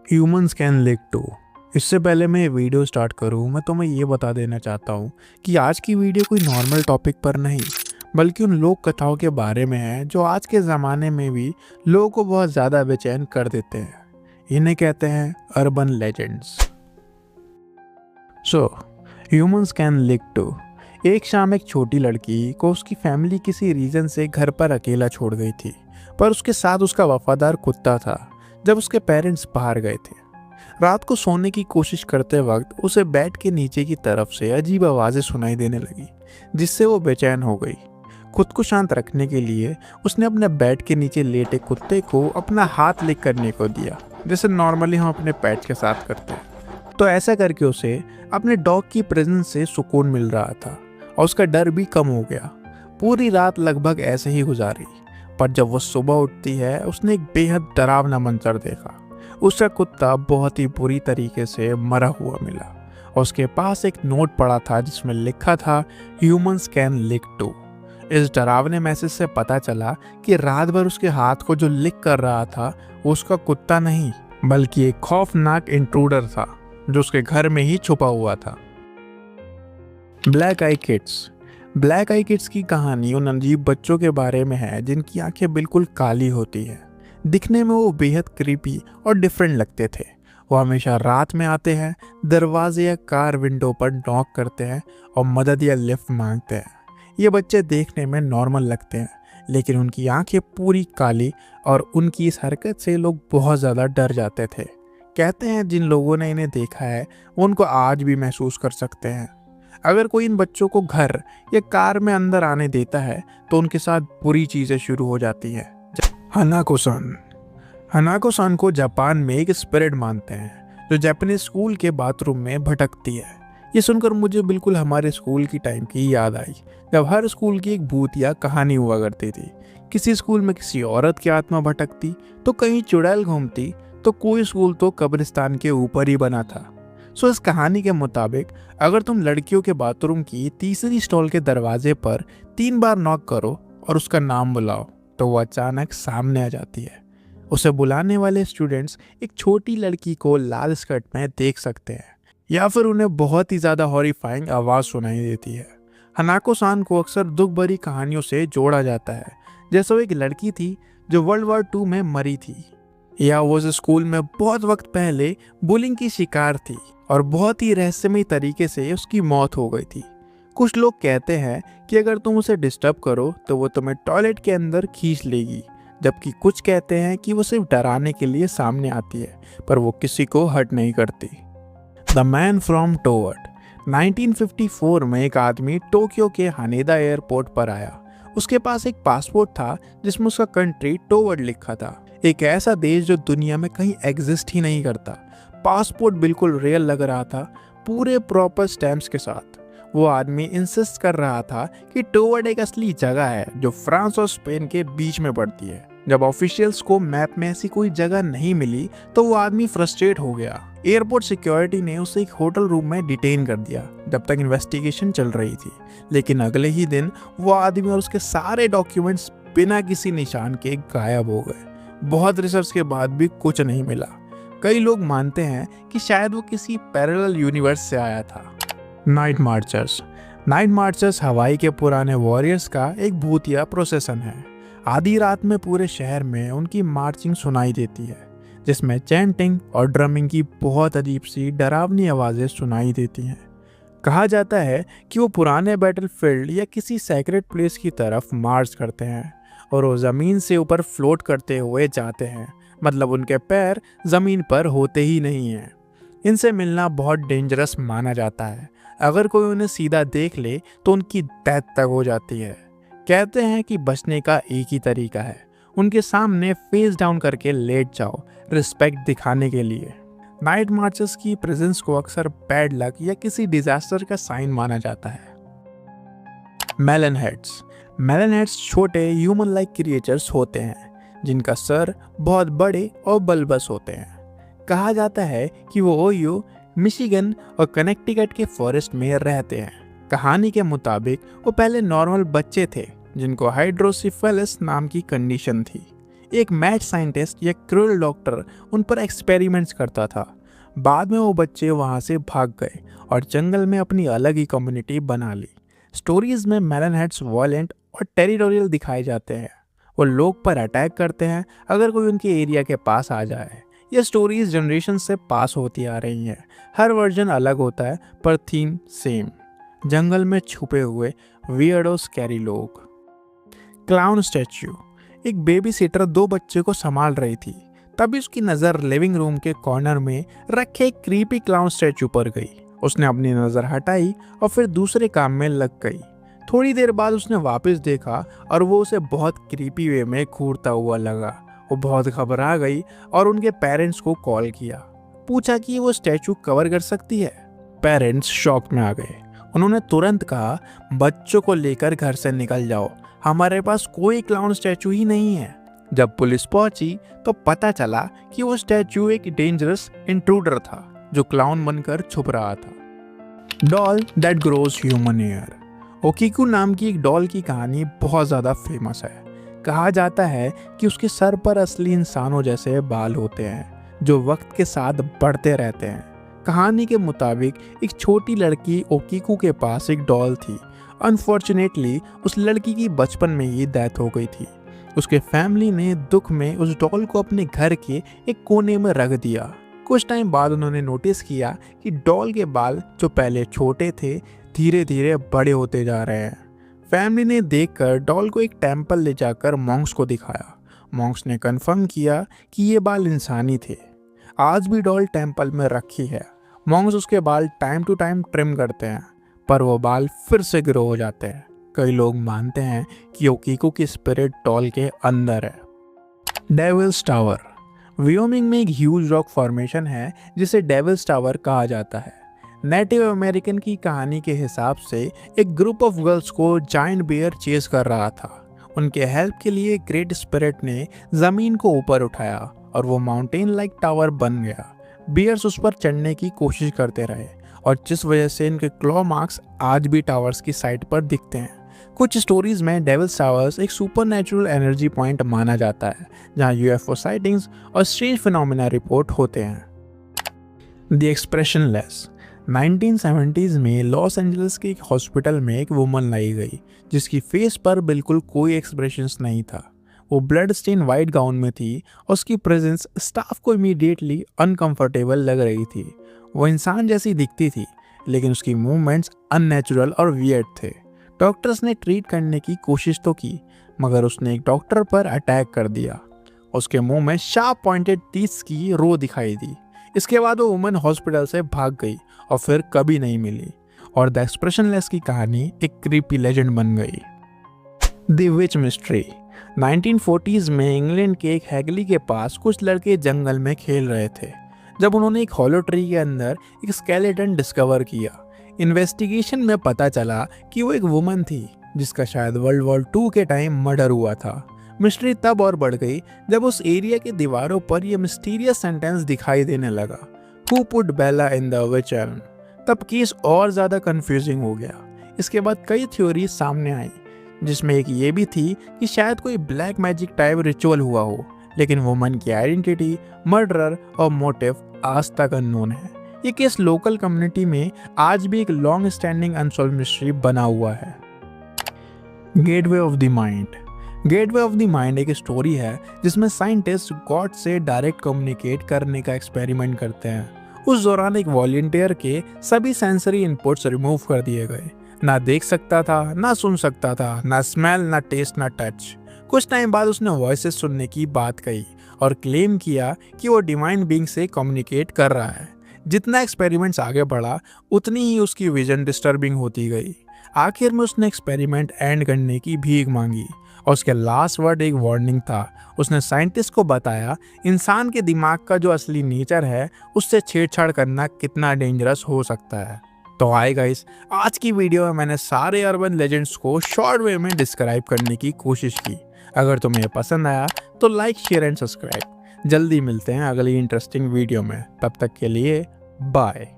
Humans can lick to. इससे पहले मैं ये वीडियो स्टार्ट करूँ, मैं तुम्हें ये बता देना चाहता हूँ कि आज की वीडियो कोई नॉर्मल टॉपिक पर नहीं, बल्कि उन लोक कथाओं के बारे में है जो आज के ज़माने में भी लोगों को बहुत ज़्यादा बेचैन कर देते हैं। इन्हें कहते हैं urban legends. So humans can lick too. एक शाम एक छोटी लड़की को उसकी फैमिली किसी रीज़न से घर पर अकेला छोड़ गई थी, पर उसके साथ उसका वफादार कुत्ता था। जब उसके पेरेंट्स बाहर गए थे, रात को सोने की कोशिश करते वक्त उसे बेड के नीचे की तरफ से अजीब आवाज़ें सुनाई देने लगी, जिससे वो बेचैन हो गई। खुद को शांत रखने के लिए उसने अपने बेड के नीचे लेटे कुत्ते को अपना हाथ लिक करने को दिया, जैसे नॉर्मली हम अपने पेट के साथ करते हैं। तो ऐसा करके उसे अपने डॉग की प्रेजेंस से सुकून मिल रहा था और उसका डर भी कम हो गया। पूरी रात लगभग ऐसे ही गुजारी, पर जब वो सुबह उठती है उसने एक बेहद डरावना मंजर देखा। उसका कुत्ता बहुत ही बुरी तरीके से मरा हुआ मिला और उसके पास एक नोट पड़ा था जिसमें लिखा था ह्यूमंस कैन लिक टू। इस डरावने मैसेज से पता चला कि रात भर उसके हाथ को जो लिक कर रहा था वो उसका कुत्ता नहीं, बल्कि एक खौफनाक इंट्रूडर था जो उसके घर में ही छुपा हुआ था। ब्लैक आई किड्स। ब्लैक आई किड्स की कहानी उन अजीब बच्चों के बारे में है जिनकी आंखें बिल्कुल काली होती है। दिखने में वो बेहद क्रीपी और डिफरेंट लगते थे। वो हमेशा रात में आते हैं, दरवाजे या कार विंडो पर नॉक करते हैं और मदद या लिफ्ट मांगते हैं। ये बच्चे देखने में नॉर्मल लगते हैं, लेकिन उनकी आंखें पूरी काली और उनकी इस हरकत से लोग बहुत ज़्यादा डर जाते थे। कहते हैं जिन लोगों ने इन्हें देखा है वो उनको आज भी महसूस कर सकते हैं। अगर कोई इन बच्चों को घर या कार में अंदर आने देता है तो उनके साथ बुरी चीज़ें शुरू हो जाती है। हनाको-सान। हनाको-सान को जापान में एक स्पिरिट मानते हैं जो जापानीज स्कूल के बाथरूम में भटकती है। ये सुनकर मुझे बिल्कुल हमारे स्कूल की टाइम की याद आई, जब हर स्कूल की एक भूतिया कहानी हुआ करती थी। किसी स्कूल में किसी औरत की आत्मा भटकती, तो कहीं चुड़ैल घूमती, तो कोई स्कूल तो कब्रिस्तान के ऊपर ही बना था। सो इस कहानी के मुताबिक अगर तुम लड़कियों के बाथरूम की तीसरी स्टॉल के दरवाजे पर 3 बार नॉक करो और उसका नाम बुलाओ तो वो अचानक सामने आ जाती है। उसे बुलाने वाले स्टूडेंट्स एक छोटी लड़की को लाल स्कर्ट में देख सकते हैं, या फिर उन्हें बहुत ही ज़्यादा हॉरिफाइंग आवाज़ सुनाई देती है। हनाको-सान को अक्सर दुख भरी कहानियों से जोड़ा जाता है, जैसे वो एक लड़की थी जो वर्ल्ड वॉर 2 में मरी थी, या वो उस स्कूल में बहुत वक्त पहले बुलिंग की शिकार थी और बहुत ही रहस्यमयी तरीके से उसकी मौत हो गई थी। कुछ लोग कहते हैं कि अगर तुम उसे डिस्टर्ब करो तो वो तुम्हें टॉयलेट के अंदर खींच लेगी, जबकि कुछ कहते हैं कि वो सिर्फ डराने के लिए सामने आती है, पर वो किसी को हर्ट नहीं करती। The man from toward. 1954 में एक आदमी टोक्यो के हानेदा एयरपोर्ट पर आया। उसके पास एक पासपोर्ट था जिसमें उसका कंट्री टोवर्ड लिखा था, एक ऐसा देश जो दुनिया में कहीं एग्जिस्ट ही नहीं करता। पासपोर्ट बिल्कुल रियल लग रहा था, पूरे प्रॉपर स्टैम्प्स के साथ। वो आदमी इंसिस्ट कर रहा था कि टोवर्ड एक असली जगह है जो फ्रांस और स्पेन के बीच में पड़ती है। जब ऑफिशियल्स को मैप में ऐसी कोई जगह नहीं मिली तो वो आदमी फ्रस्ट्रेट हो गया। एयरपोर्ट सिक्योरिटी ने उसे एक होटल रूम में डिटेन कर दिया जब तक इन्वेस्टिगेशन चल रही थी। लेकिन अगले ही दिन वो आदमी और उसके सारे डॉक्यूमेंट्स बिना किसी निशान के गायब हो गए। बहुत रिसर्च के बाद भी कुछ नहीं मिला। कई लोग मानते हैं कि शायद वो किसी पैरेलल यूनिवर्स से आया था। Night marchers. नाइट मार्चर्स हवाई के पुराने वॉरियर्स का एक भूतिया प्रोसेसन है। आधी रात में पूरे शहर में उनकी मार्चिंग सुनाई देती है, जिसमें चैंटिंग और ड्रमिंग की बहुत अजीब सी डरावनी आवाज़ें सुनाई देती हैं। कहा जाता है कि वो पुराने बैटलफील्ड या किसी सेक्रेट प्लेस की तरफ मार्च करते हैं और वो ज़मीन से ऊपर फ्लोट करते हुए जाते हैं, मतलब उनके पैर ज़मीन पर होते ही नहीं हैं। इनसे मिलना बहुत डेंजरस माना जाता है। अगर कोई उन्हें सीधा देख ले तो उनकी डेथ तक हो जाती है। कहते हैं कि बचने का एक ही तरीका है, उनके सामने फेस डाउन करके लेट जाओ, रिस्पेक्ट दिखाने के लिए। नाइट मार्चर्स की प्रेजेंस को अक्सर बैड लक या किसी डिजास्टर का साइन माना जाता है। Melon heads. मेलन हेड्स छोटे ह्यूमन लाइक क्रिएचर्स होते हैं जिनका सर बहुत बड़े और बल्बस होते हैं। कहा जाता है कि वो ओहियो, मिशिगन और कनेक्टिकट के फॉरेस्ट में रहते हैं। कहानी के मुताबिक वो पहले नॉर्मल बच्चे थे जिनको हाइड्रोसिफेलस नाम की कंडीशन थी। एक मैथ साइंटिस्ट या क्रूअल डॉक्टर उन पर एक्सपेरिमेंट्स करता था। बाद में वो बच्चे वहाँ से भाग गए और जंगल में अपनी अलग ही कम्युनिटी बना ली। स्टोरीज में मेलनहेड्स वायलेंट और टेरिटोरियल दिखाए जाते हैं। वो लोग पर अटैक करते हैं अगर कोई उनके एरिया के पास आ जाए। ये स्टोरीज जनरेशन से पास होती आ रही हैं। हर वर्जन अलग होता है पर थीम सेम। जंगल में छुपे हुए वियर्ड और स्कैरी लोग। Clown statue. एक बेबी सिटर 2 बच्चे को संभाल रही थी, तभी उसकी नज़र लिविंग रूम के कॉर्नर में रखे एक क्रीपी क्लाउन स्टैच्यू पर गई। उसने अपनी नज़र हटाई और फिर दूसरे काम में लग गई। थोड़ी देर बाद उसने वापस देखा और वो उसे बहुत क्रीपी वे में घूरता हुआ लगा। वो बहुत घबरा गई और उनके पेरेंट्स को कॉल किया, पूछा कि वो स्टैचू कवर कर सकती है। पेरेंट्स शॉक में आ गए। उन्होंने तुरंत कहा, बच्चों को लेकर घर से निकल जाओ, हमारे पास कोई क्लाउन स्टैचू ही नहीं है। जब पुलिस पहुंची तो पता चला कि वो स्टैचू एक डेंजरस इंट्रूडर था जो क्लाउन बनकर छुप रहा था। Doll that grows human hair. Okiku नाम की एक डॉल की कहानी बहुत ज़्यादा फेमस है। कहा जाता है कि उसके सर पर असली इंसानों जैसे बाल होते हैं जो वक्त के साथ बढ़ते रहते हैं। कहानी के मुताबिक एक छोटी लड़की ओकीकू के पास एक डॉल थी। अनफॉर्चुनेटली उस लड़की की बचपन में ही डेथ हो गई थी। उसके फैमिली ने दुख में उस डॉल को अपने घर के एक कोने में रख दिया। कुछ टाइम बाद उन्होंने नोटिस किया कि डॉल के बाल जो पहले छोटे थे धीरे धीरे बड़े होते जा रहे हैं। फैमिली ने देखकर डॉल को एक टेंपल ले जाकर मॉन्क्स को दिखाया। मॉन्क्स ने कंफर्म किया कि ये बाल इंसानी थे। आज भी डॉल टेंपल में रखी है। मॉन्क्स उसके बाल टाइम टू टाइम ट्रिम करते हैं, पर वो बाल फिर से ग्रो हो जाते हैं। कई लोग मानते हैं कि ओकीकू की स्पिरिट डॉल के अंदर है। Devils tower. वियोमिंग में एक ह्यूज रॉक फॉर्मेशन है जिसे डेविल्स टावर कहा जाता है। नेटिव अमेरिकन की कहानी के हिसाब से एक ग्रुप ऑफ गर्ल्स को जायंट बियर चेस कर रहा था। उनके हेल्प के लिए ग्रेट स्पिरिट ने ज़मीन को ऊपर उठाया और वो माउंटेन लाइक टावर बन गया। बियर्स उस पर चढ़ने की कोशिश करते रहे और जिस वजह से इनके क्लॉ मार्क्स आज भी टावर्स की साइड पर दिखते हैं। कुछ स्टोरीज में डेविल्स टावर्स एक सुपरनैचुरल एनर्जी पॉइंट माना जाता है जहां यूएफओ साइटिंग्स और स्ट्रेंज फिनोमेना रिपोर्ट होते हैं। The expressionless. 1970s में लॉस एंजलिस के एक हॉस्पिटल में एक वुमन लाई गई जिसकी फेस पर बिल्कुल कोई एक्सप्रेशंस नहीं था। वो ब्लड स्टेन वाइट गाउन में थी और उसकी प्रेजेंस स्टाफ को इमीडिएटली अनकंफर्टेबल लग रही थी। वो इंसान जैसी दिखती थी लेकिन उसकी मूवमेंट्स अननेचुरल और वियर्ड थे। डॉक्टर्स ने ट्रीट करने की कोशिश तो की मगर उसने एक डॉक्टर पर अटैक कर दिया। उसके मुंह में शार्प पॉइंटेड टीथ की रो दिखाई दी। इसके बाद वो वुमन हॉस्पिटल से भाग गई और फिर कभी नहीं मिली और द एक्सप्रेशनलेस की कहानी एक क्रीपी लेजेंड बन गई। The which mystery. 1940s में इंग्लैंड के एक हैगली के पास कुछ लड़के जंगल में खेल रहे थे जब उन्होंने एक हॉलो ट्री के अंदर एक स्केलेटन डिस्कवर किया। इन्वेस्टिगेशन में पता चला कि वो एक वुमन थी जिसका शायद वर्ल्ड वॉर 2 के टाइम मर्डर हुआ था। मिस्ट्री तब और बढ़ गई जब उस एरिया की दीवारों पर यह मिस्टीरियस सेंटेंस दिखाई देने लगा, Who put Bella in the witch elm? तब केस और ज़्यादा कंफ्यूजिंग हो गया। इसके बाद कई थ्योरीज सामने आई जिसमें एक ये भी थी कि शायद कोई ब्लैक मैजिक टाइप रिचुअल हुआ हो, लेकिन वुमन की आइडेंटिटी, मर्डरर और मोटिव आज तक अननोन है। ये केस लोकल कम्युनिटी में आज भी एक लॉन्ग स्टैंडिंग अनसॉल्व मिस्ट्री बना हुआ है। Gateway of the mind. Gateway of the mind एक स्टोरी है जिसमें साइंटिस्ट गॉड से डायरेक्ट कम्युनिकेट करने का एक्सपेरिमेंट करते हैं। उस दौरान एक वॉलंटियर के सभी सेंसरी इनपुट्स रिमूव कर दिए गए। ना देख सकता था, ना सुन सकता था, ना स्मेल, ना टेस्ट, ना टच। कुछ टाइम बाद उसने वॉइसेस सुनने की बात कही और क्लेम किया कि वो डिवाइन बीइंग से कम्युनिकेट कर रहा है। जितना एक्सपेरिमेंट्स आगे बढ़ा उतनी ही उसकी विजन डिस्टर्बिंग होती गई। आखिर में उसने एक्सपेरिमेंट एंड करने की भीख मांगी और उसके लास्ट वर्ड एक वार्निंग था। उसने साइंटिस्ट को बताया इंसान के दिमाग का जो असली नेचर है उससे छेड़छाड़ करना कितना डेंजरस हो सकता है। तो हाय गाइस, आज की वीडियो में मैंने सारे अर्बन लेजेंड्स को शॉर्ट वे में डिस्क्राइब करने की कोशिश की। अगर तुम्हें पसंद आया तो लाइक, शेयर एंड सब्सक्राइब। जल्दी मिलते हैं अगली इंटरेस्टिंग वीडियो में। तब तक के लिए बाय।